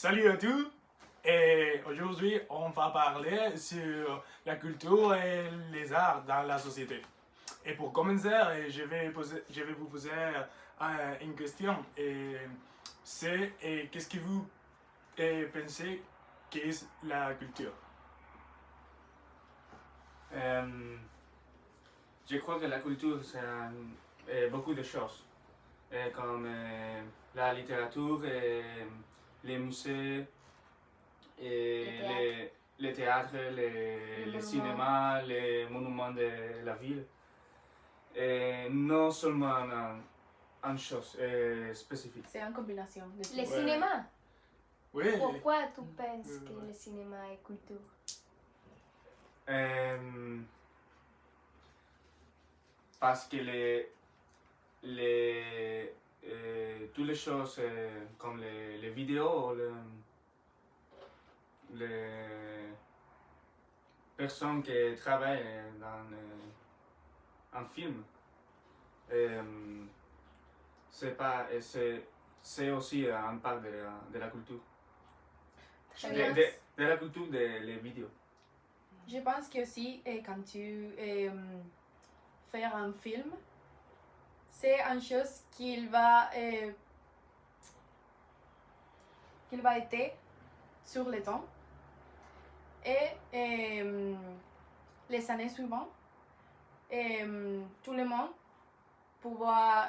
Salut à tous! Et aujourd'hui, on va parler sur la culture et les arts dans la société. Et pour commencer, je vais vous poser une question. Qu'est-ce que vous pensez qu'est la culture? Je crois que la culture, c'est beaucoup de choses, comme la littérature, et les musées, et les théâtres, les cinémas, les monuments de la ville. Et non seulement une chose spécifique. C'est une combinaison de tout. Le Ouais. cinéma. Oui, Pourquoi tu penses que ouais. le cinéma est culture? Parce que toutes les choses comme les vidéos, les personnes qui travaillent dans un film, c'est aussi une part de la culture. Très De, bien. de la culture des vidéos. Je pense que aussi, quand tu fais un film, c'est une chose qu'il va être sur le temps. Et les années suivantes, tout le monde pourra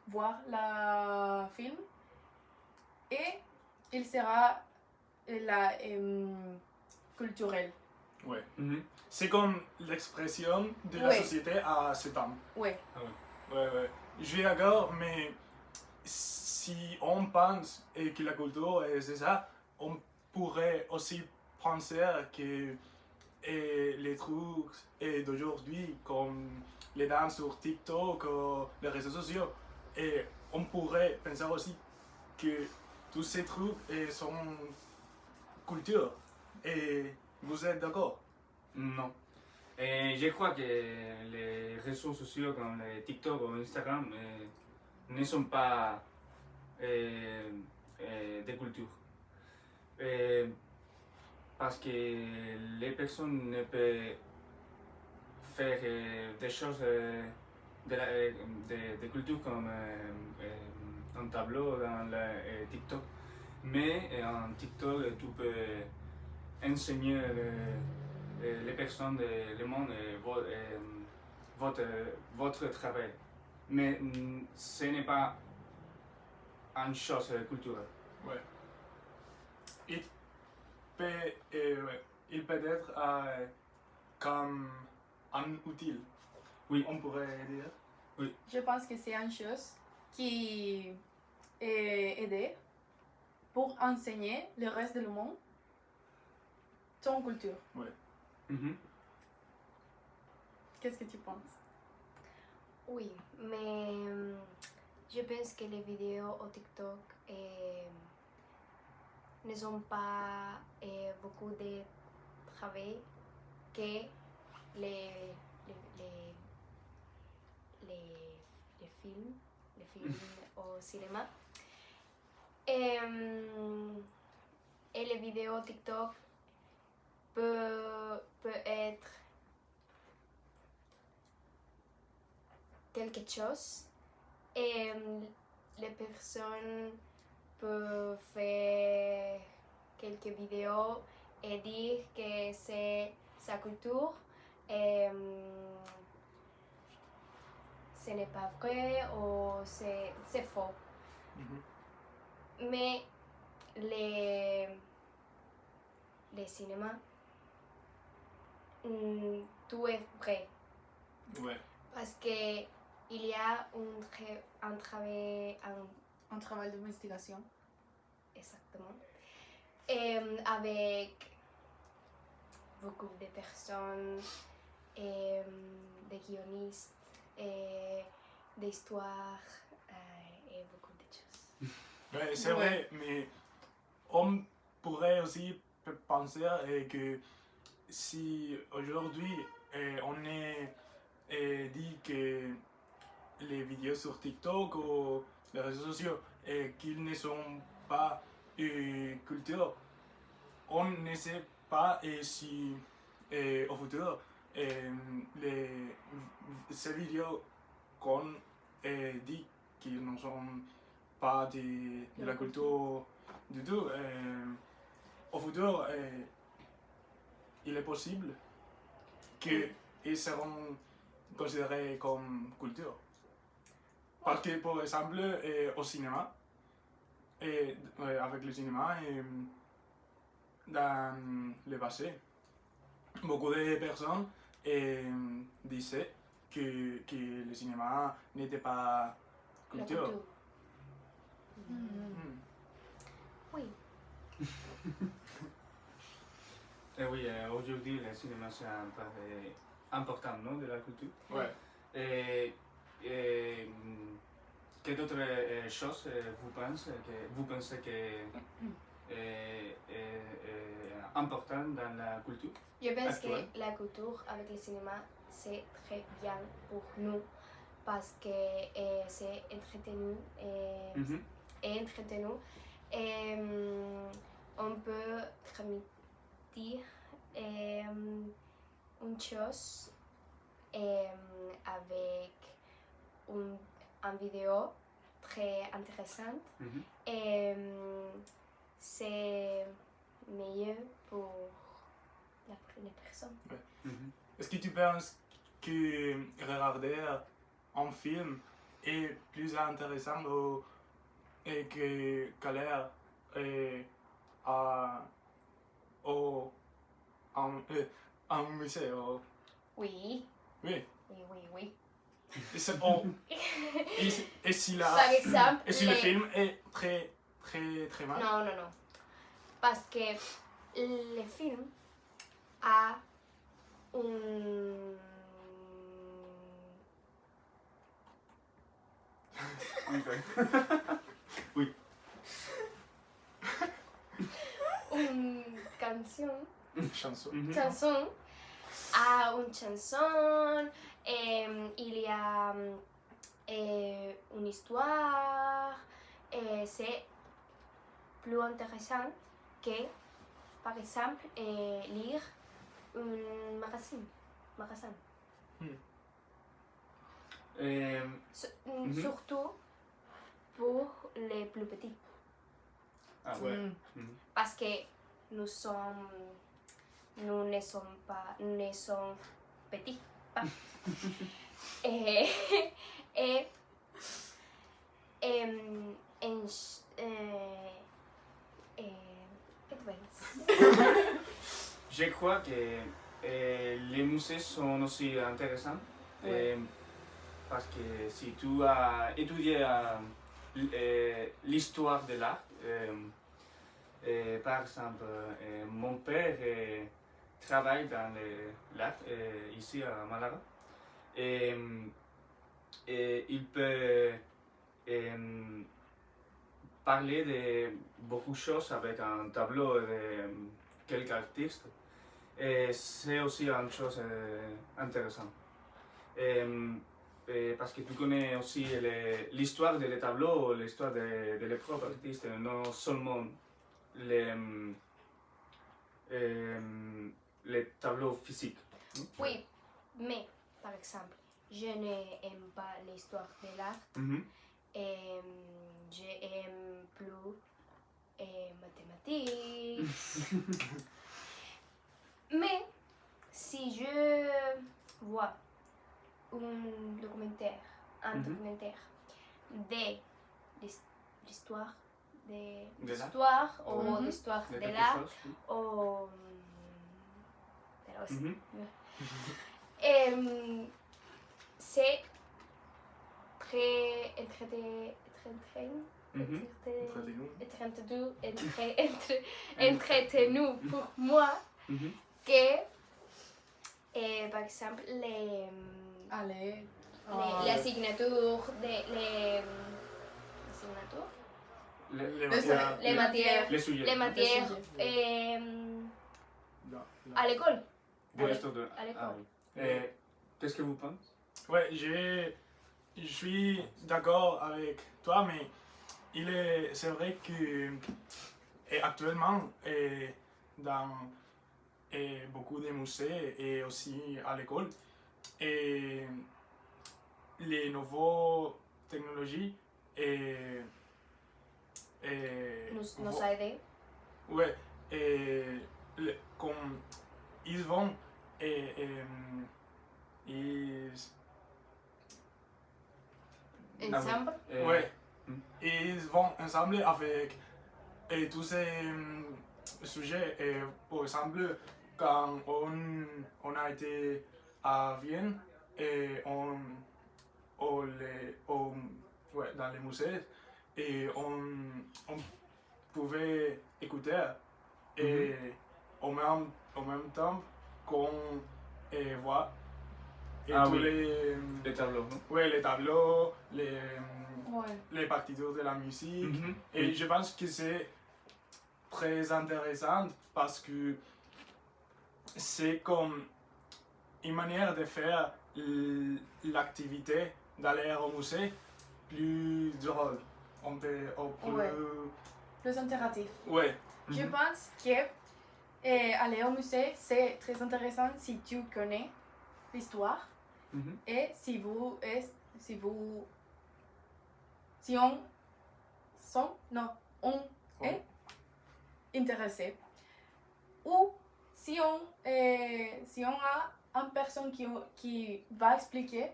voir le film et il sera culturel. Ouais. Mhm. C'est comme l'expression de la Ouais. société à ce temps. Ouais. Ouais. Je suis d'accord, mais si on pense que la culture c'est ça, on pourrait aussi penser que les trucs d'aujourd'hui, comme les danses sur TikTok ou les réseaux sociaux, et on pourrait penser aussi que tous ces trucs sont culture. Et vous êtes d'accord? Non. Et je crois que les réseaux sociaux comme les TikTok ou Instagram ne sont pas des cultures. Parce que les personnes ne peuvent faire des choses de culture comme un tableau dans le TikTok. Mais en TikTok, tu peux enseigner les personnes du monde votre travail. Mais ce n'est pas une chose culturelle. Ouais. Il peut être comme un outil. Oui. On pourrait dire. Je pense que c'est une chose qui est aidée pour enseigner le reste du monde son culture. Ouais. Mhm. Qu'est-ce que tu penses? Oui, mais je pense que les vidéos au TikTok ne sont pas beaucoup de travail que les films au cinéma. Et les vidéos TikTok peut être quelque chose et les personnes peuvent faire quelques vidéos et dire que c'est sa culture et ce n'est pas vrai ou c'est faux. Mhm. Mais les cinémas, tout est vrai. Ouais. Parce que il y a un travail, Un travail d'investigation. exactement, avec beaucoup de personnes, des guionistes, des histoires et beaucoup de choses. Ouais, c'est Ouais. vrai, mais on pourrait aussi penser que si aujourd'hui on est dit que les vidéos sur TikTok ou les réseaux sociaux qu'ils ne sont pas culture, on ne sait pas si au futur, ces vidéos qu'on dit qu'ils ne sont pas de la culture du tout, au futur, il est possible qu'ils seront considérés comme culture. Parce que, par exemple, au cinéma, avec le cinéma, dans le passé, beaucoup de personnes disaient que le cinéma n'était pas La culture. culture. Mm. Oui. Et oui, aujourd'hui, le cinéma, c'est un part important, non, de la culture. Ouais. Et quelle autre chose vous pensez que est importante dans la culture? Je pense Actuel. que la culture avec le cinéma, c'est très bien pour nous parce que c'est entretenu et entretenu. Et on peut transmettre une chose avec une vidéo très intéressante. Et c'est meilleur pour les personnes. Est-ce que tu penses que regarder un film est plus intéressant que qu'aller à un musée? Oui, Oui. oui. Et si Par exemple, et si le film est très mal? Non. Parce que le film a un... Oui. Une canción. Chanson. Chanson. A une chanson. Il y a une histoire. C'est plus intéressant que, par exemple, lire un magasin. Surtout pour les plus petits. Ah ouais. Parce que nous ne sommes petits. Pas. Et ¿qué tú ves? Je crois que les musées sont aussi intéressants parce que si tu as étudié l'histoire de l'art, par exemple, mon père travaille dans l'art ici à Malaga et il peut parler de beaucoup de choses avec un tableau de quelques artistes. Et c'est aussi une chose intéressante. Parce que tu connais aussi l'histoire des tableaux, l'histoire de les propres artistes, non seulement les tableaux physiques. Oui, mais par exemple, je n'aime pas l'histoire de l'art. J'aime plus mathématiques. Mais si je vois un documentaire de l'histoire ou l'histoire de l'art ou c'est très entretenu pour moi que par exemple les signatures les matières à l'école. À l'école. Qu'est-ce que vous pensez? Ouais, je suis d'accord avec toi, mais c'est vrai que Et actuellement, dans beaucoup de musées et aussi à l'école, et les nouvelles technologies Nos a aidé. ouais, comme ils vont ils, Ensemble. ouais, ils vont ensemble avec tous ces sujets. Par exemple, quand on a été à Vienne et dans les musées et on pouvait écouter et en même temps qu'on voit et Ah tous oui. les tableaux, non? ouais, les tableaux, Ouais. les partitures de la musique. Mhm. Et je pense que c'est très intéressant parce que c'est comme une manière de faire l'activité d'aller au musée plus drôle. On peut, plus... Ouais. Plus interactif. Ouais. Je Mhm. pense que aller au musée, c'est très intéressant si tu connais l'histoire Mhm. et si on est intéressé. Ou si on a une personne qui va expliquer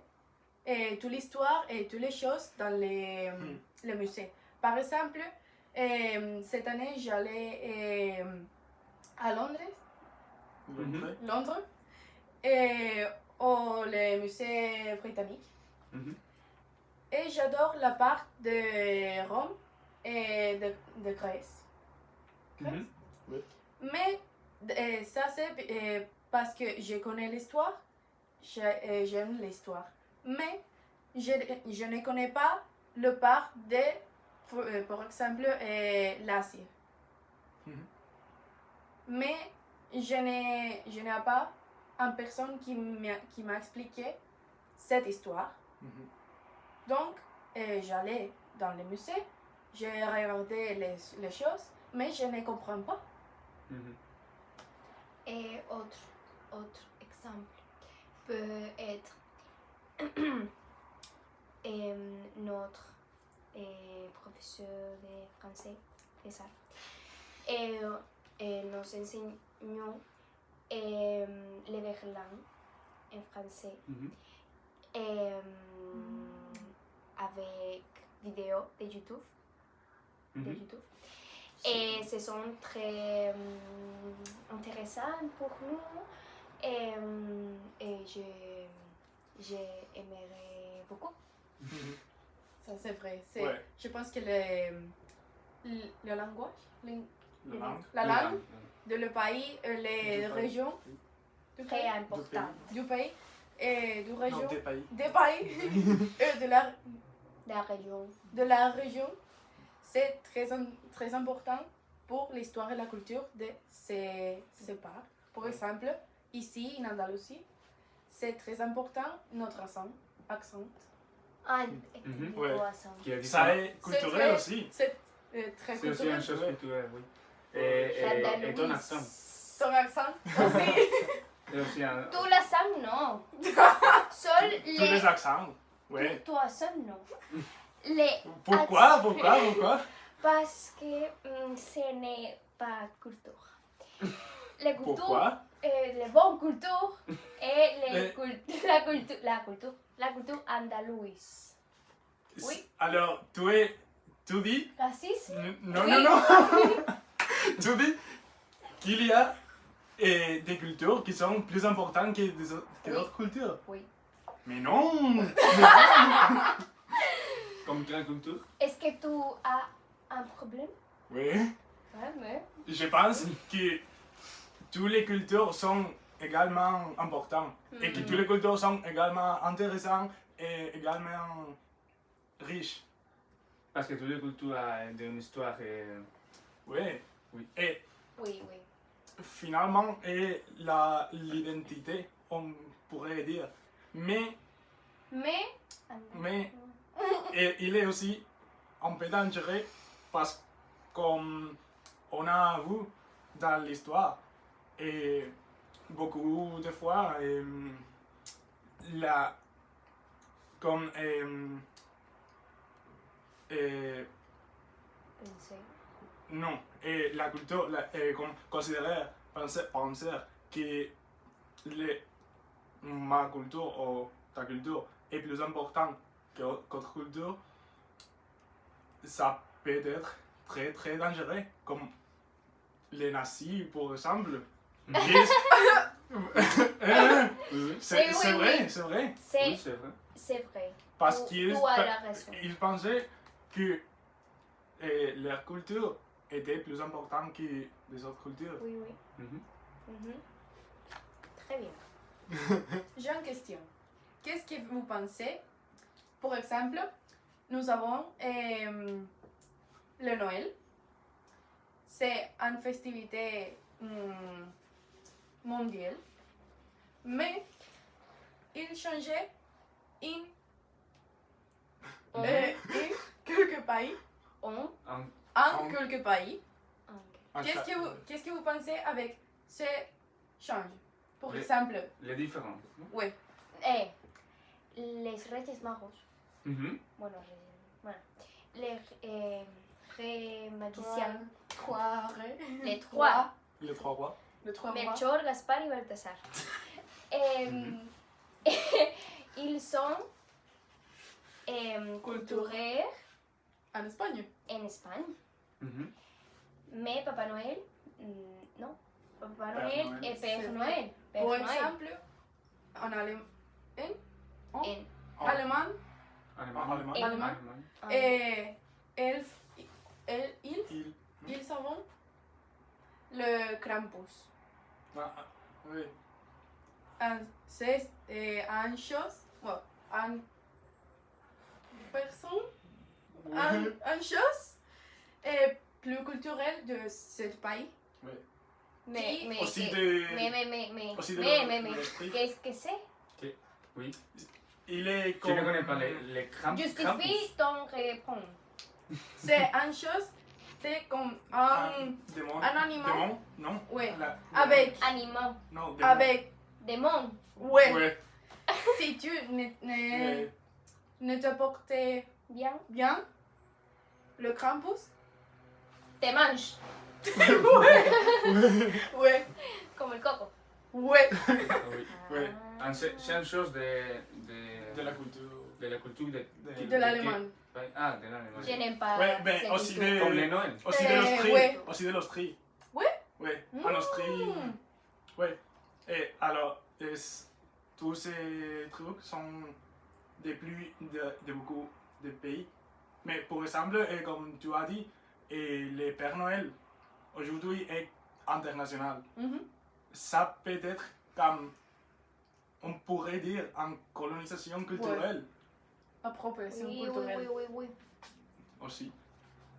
toute l'histoire et toutes les choses dans le musée. Par exemple, cette année, j'allais à Londres, au musée britannique. Mhm. Et j'adore la part de Rome et de Grèce. Mhm. Mais ça, c'est parce que je connais l'histoire, j'aime l'histoire. Mais je ne connais pas le part de, par exemple, l'Asie. Mhm. Mais je n'ai pas une personne qui m'a expliqué cette histoire. Mhm. Donc, j'allais dans le musée, j'ai regardé les choses, mais je ne comprends pas. Mhm. Et autre exemple peut être notre professeur de français, César. Et nous enseignons les verlan en français Mhm. avec vidéos de YouTube. Mhm. Et ce sont très intéressants pour nous et j'aimerais beaucoup. Mhm. Ça, c'est vrai. Ouais. Je pense que le langage, La langue. la langue de le pays, les Du pays. régions du Très pays, important. du pays et du région, Non, des pays. des pays et La région. de la région, c'est très important pour l'histoire et la culture de ces parts. Par exemple, ici en Andalousie, c'est très important notre accent. Ah, Mhm. Ouais. Qui est Ça différent. est culturel aussi. C'est très C'est aussi une culturel. chose culturelle, oui. Et ton accent. Son accent aussi. C'est aussi un... Tout l'accent, non. Seul Tous les accents. Ouais. Tout accent, non. Les Pourquoi? Parce que ce n'est pas culture. La culture, Pourquoi? les bonnes cultures et la culture andalouse. Oui. Alors, tu dis? Racisme? Non, Oui. non, non. Tu dis qu'il y a des cultures qui sont plus importantes que Oui. d'autres cultures. Oui. Mais non. Comme quelle culture? Est-ce que tu as un problème? Oui. Ouais, mais... Je pense que toutes les cultures sont également importantes et que toutes les cultures sont également intéressantes et également riches. Parce que toutes les cultures ont une histoire. Oui. Oui. Et Oui, oui. finalement, et l'identité, on pourrait dire. Mais et il est aussi un peu dangereux parce que on a vu dans l'histoire, et beaucoup de fois, la, comme, Pensé. non, et la culture, comme considérer, penser que ma culture ou ta culture est plus importante que votre culture, ça peut être très très dangereux, comme les nazis, par exemple. C'est Oui, c'est oui, vrai, oui. c'est vrai. Oui, c'est vrai. C'est vrai. Parce Tu- qu'ils tu as la raison. ils pensaient que leur culture était plus importante que les autres cultures. Oui, oui. Mhm. Mhm. Très bien. J'ai une question. Qu'est-ce que vous pensez? Par exemple, nous avons le Noël. C'est une festivité mondiale. Mais il changeait en quelques pays. En- En quelques pays. Ok. Qu'est-ce que vous pensez avec ce change? Par Les- exemple, les différents. non? oui. Les Reyes Magos. Mhm. Bueno, les Reyes magiciens. Trois. Les trois. Les trois rois. Le trois rois. Melchor, Gaspar y Baltasar. Ils sont culturels En Espagne. en Espagne, Mhm. mais Papa Noël, non. Papa Père Noël Noël. et Père C'est Noël. Père Par Noël. exemple, en allemand. En Allemand. Allemagne. Allemand. Allemand. en- Et ils Il. savent le Krampus. Oui. C'est une chose, une personne, une chose plus culturelle de ce pays. Oui. mais, mais, Aussi que- de. mais, Aussi de mais, l'esprit. qu'est-ce que c'est? Oui. Il est Je comme. ne connais pas les crampes. Justifie ton réponse. C'est une chose, c'est comme un Démon. un animal. Démon. Non. Oui. La- Avec, Animaux. Non, démon. avec, Démon. ouais. Ouais. Si tu Mais- ne te portais Bien. bien, le Krampus, Te manges. ouais, Comme le coco. ouais. Ah oui. Ouais. Ah, c'est une chose De la culture. de la culture De l'allemand. Ah, de l'allemand. Je n'aime pas Ouais, mais cette aussi culture. Comme de. les Noël. Aussi de l'Austrie. ouais. Aussi de l'Austrie. Ouais. Ouais. En Austrie. Mm. Ouais. Et alors, tous ces trucs sont de beaucoup de pays. Mais pour exemple, comme tu as dit, le Père Noël aujourd'hui est international. Mhm. Ça peut être comme, on pourrait dire, en colonisation culturelle Appropriation Oui, oui, culturelle. oui, oui, oui. aussi.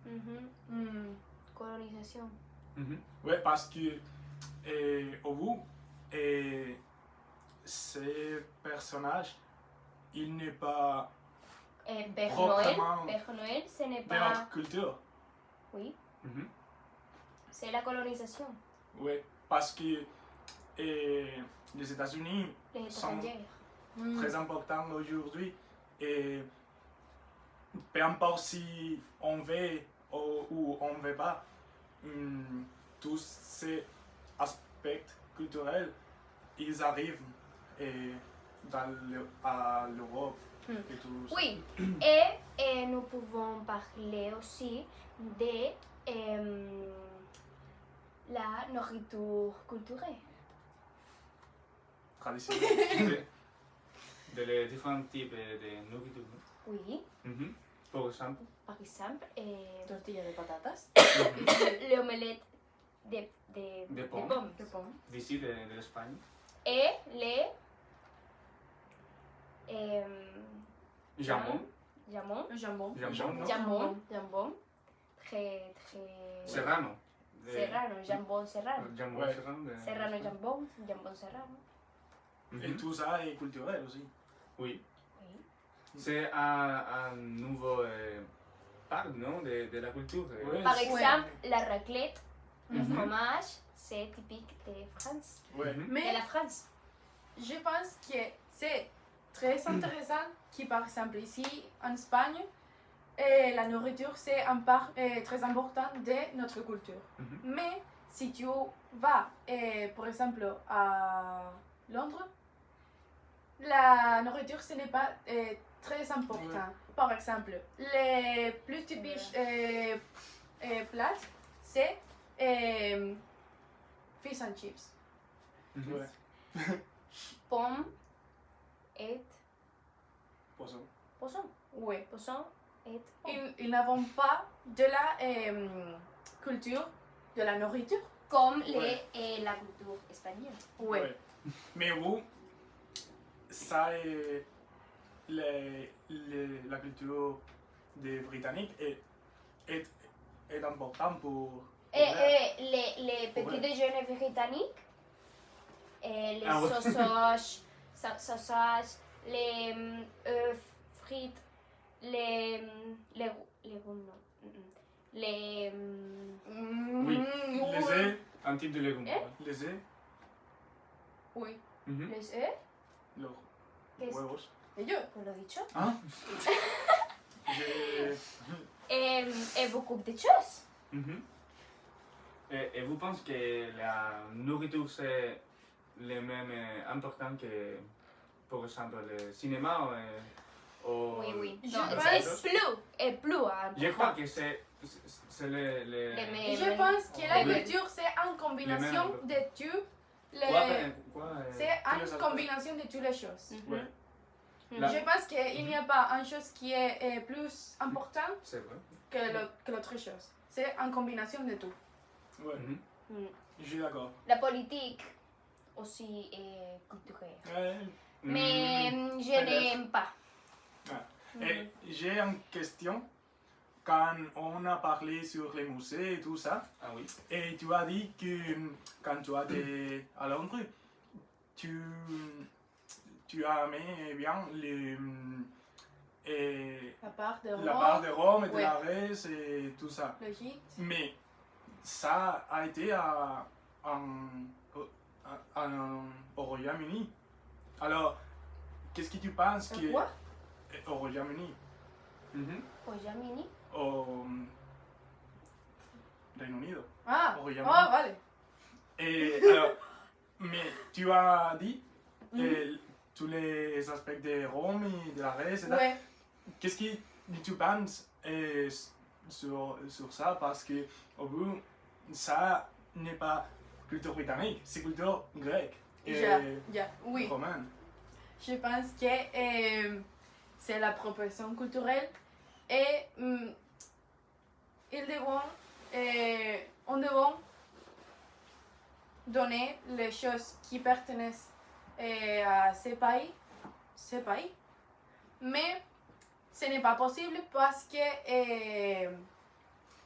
Mhm. Mm. Colonisation. Mhm. Ouais, parce que au bout, ces personnages, il n'est pas Père Proprement. Noël. Père Noël, ce n'est de pas. notre culture. Oui, Mhm. c'est la colonisation. Ouais, parce que les États-Unis Les sont étrangers. Mm. très importants aujourd'hui et peu importe si on veut ou on ne veut pas, tous ces aspects culturels, ils arrivent à l'Europe et tout ça. Oui, et nous pouvons parler aussi de la nourriture culturelle. Traditionnel. De les différents types de nourriture. Oui, Mhm. Par exemple. par exemple, Tortilla de patatas. l'omelette de De pommes. De pommes. D'ici, de l'Espagne. et les Jamon. jamon, Le jambon. Jambon, non? jambon, très Serrano. serrano, jambon serrano, Jambon Ouais. serrano. serrano jambon serrano. Mhm. Et tout ça est culturel aussi. Oui. Oui. C'est un nouveau part, non, de la culture. Oui. Par Ouais. exemple, la raclette Le Mhm. fromage, c'est typique de France. Ouais. Mhm. De Mais la France. je pense que c'est très intéressant que par exemple ici en Espagne, la nourriture c'est un part très important de notre culture. Mhm. Mais si tu vas par exemple à Londres, la nourriture ce n'est pas très important. Par exemple, les plus typiques plats c'est fish and chips. Mhm. Ouais. Pomme et Poisson. poisson. Oui. Poisson et pomme. Ils n'avons pas de la culture de la nourriture. Comme Ouais. la culture espagnole. Oui. Ouais. Mais vous, ça est la culture des Britanniques est importante pour. Et les petits Ouais. déjeuners britanniques, les Ah ouais. sausages, les œufs frites, les roues, non. Les Oui. Les œufs, Un type de légumes. Eh? les œufs, Oui. Mhm. les œufs, los qu'est-ce huevos. Et yo. que l'ai dit? Hein? J'ai- Et beaucoup de choses. Mhm. Et vous pensez que la nourriture c'est le même important que, par exemple, le cinéma ou Oui, oui. Je Non, pense- c'est plus important. Je crois que c'est le... Les mêmes. Et je pense que la Oui. culture c'est une combination mêmes. de tout. Quoi, C'est Tous les une aspects. combination de toutes les choses. Mhm. Ouais. La- Je pense qu'il n'y a pas une chose qui est plus importante C'est vrai. que l'autre chose. C'est une combination de tout. Ouais, Mhm. Mm. je suis d'accord. La politique aussi est culturelle. Ouais. Mais je peut-être. n'aime pas. Ah. Mm. Et j'ai une question. Quand on a parlé sur les musées et tout ça, Ah oui. et tu as dit que quand tu étais à Londres, tu, tu aimais bien La part de Rome, la part de Rome et de Ouais. la Grèce et tout ça. l'Égypte. Mais ça a été au Royaume-Uni. Alors, qu'est-ce que tu penses que Quoi? au Royaume-Uni, Mhm. Au Jamini. au Reino Unido, Ah, au oh, Royaume-Uni? vale. Et alors, mais tu as dit tous les aspects de Rome et de la Grèce, etc. Ouais. Qu'est-ce que tu penses sur ça? Parce que au bout, ça n'est pas culture britannique, c'est culture grecque et Oui. romaine. Je pense que c'est la proportion culturelle et on doit donner les choses qui appartiennent à ces pays, mais ce n'est pas possible parce que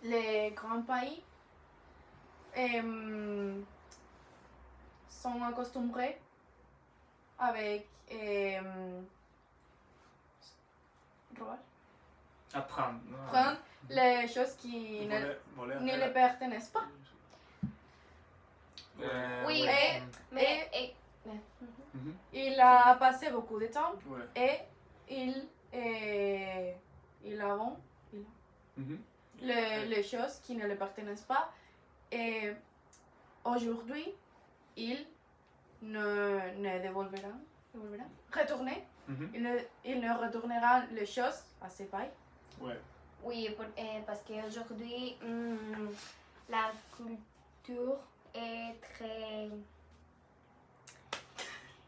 les grands pays sont accostumés avec Apprendre. non? prendre les choses qui Voler, ne les pertenecent pas. Oui, Et- mais. Mhm. Il a passé beaucoup de temps Ouais. et il a Mhm. les choses qui ne lui appartiennent pas. Et aujourd'hui, il ne retourner. Mhm. Il ne retournera les choses à ses pays. Ouais. Oui, parce qu'aujourd'hui, la culture est très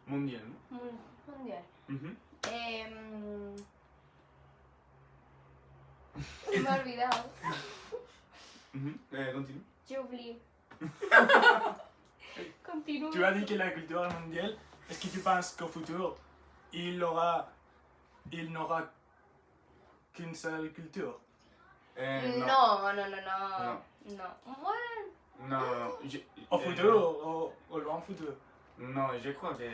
Mondial. mondiale. Mhm. Et, je m'ai olvidado. Mhm. Continue. J'ai oublié. Continue. Tu as dit que la culture est mondiale. Est-ce que tu penses qu'au futur, il n'aura qu'une seule culture? Non. Non, non, non, non. Non. Ouais. Non. Au futur, au loin futur? Non, je crois que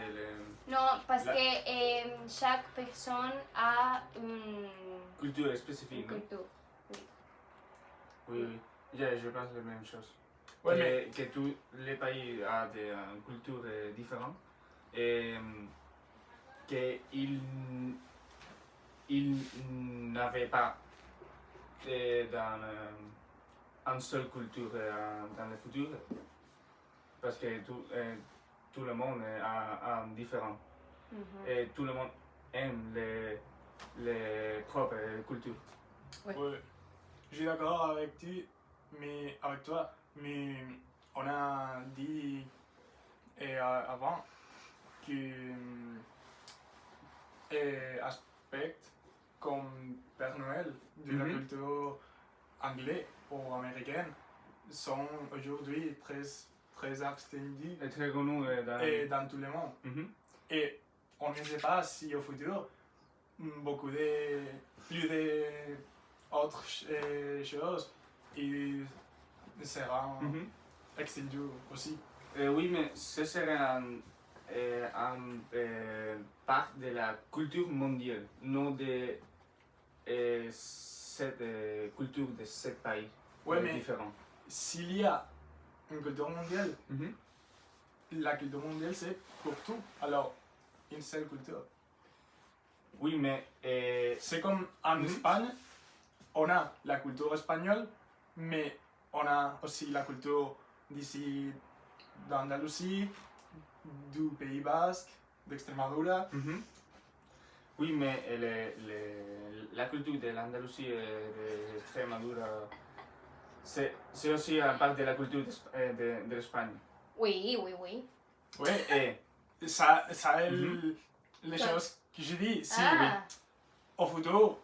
Non, parce La- que chaque personne a une culture spécifique. non? culture. Oui, oui. Je pense la même chose. Ouais, que tous les pays ont des cultures différentes et qu'ils n'avaient pas dans une seule culture dans le futur parce que tout le monde a différent et tout le monde aime les propres cultures. Ouais. Ouais. Je suis d'accord avec toi, mais on a dit avant que aspect comme Père Noël de la culture anglaise ou américaine sont aujourd'hui très extendus Et très connu dans tout le monde. Et on ne sait pas si au futur, plus d'autres choses ils seront extendus aussi. Oui, mais ce serait un part de la culture mondiale, non de cette culture de ce pays Ouais, mais différent. s'il y a une culture mondiale, la culture mondiale c'est pour tout. Alors, une seule culture. Oui, mais C'est comme en Espagne, on a la culture espagnole, mais on a aussi la culture d'ici d'Andalousie, du Pays Basque, d'Extremadura. oui, mais la culture de l'Andalousie et de l'Extremadura, c'est aussi une part de la culture de l'Espagne. Oui, oui, oui. Ouais, et ça est les choses que je dis. Si au futur,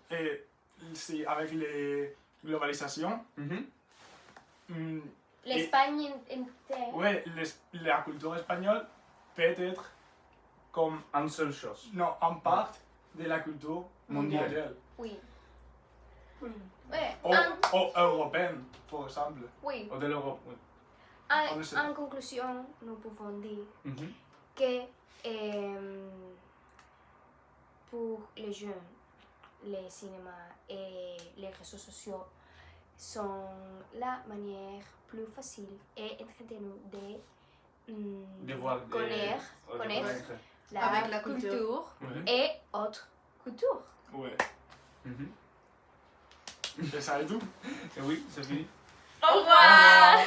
c'est avec les globalisations, L'Espagne entière. ouais, la culture espagnole peut être comme Une seule chose. non, en part de la culture mondiale. Oui. Ouais. Ou européenne, par exemple. Oui. Ou de l'Europe, oui. En conclusion, nous pouvons dire que pour les jeunes, les cinémas et les réseaux sociaux sont la manière plus facile et entretenue de voir connaître Avec la culture Ouais. et autres cultures. Ouais. Et ça est tout. Et oui, c'est fini. Au revoir.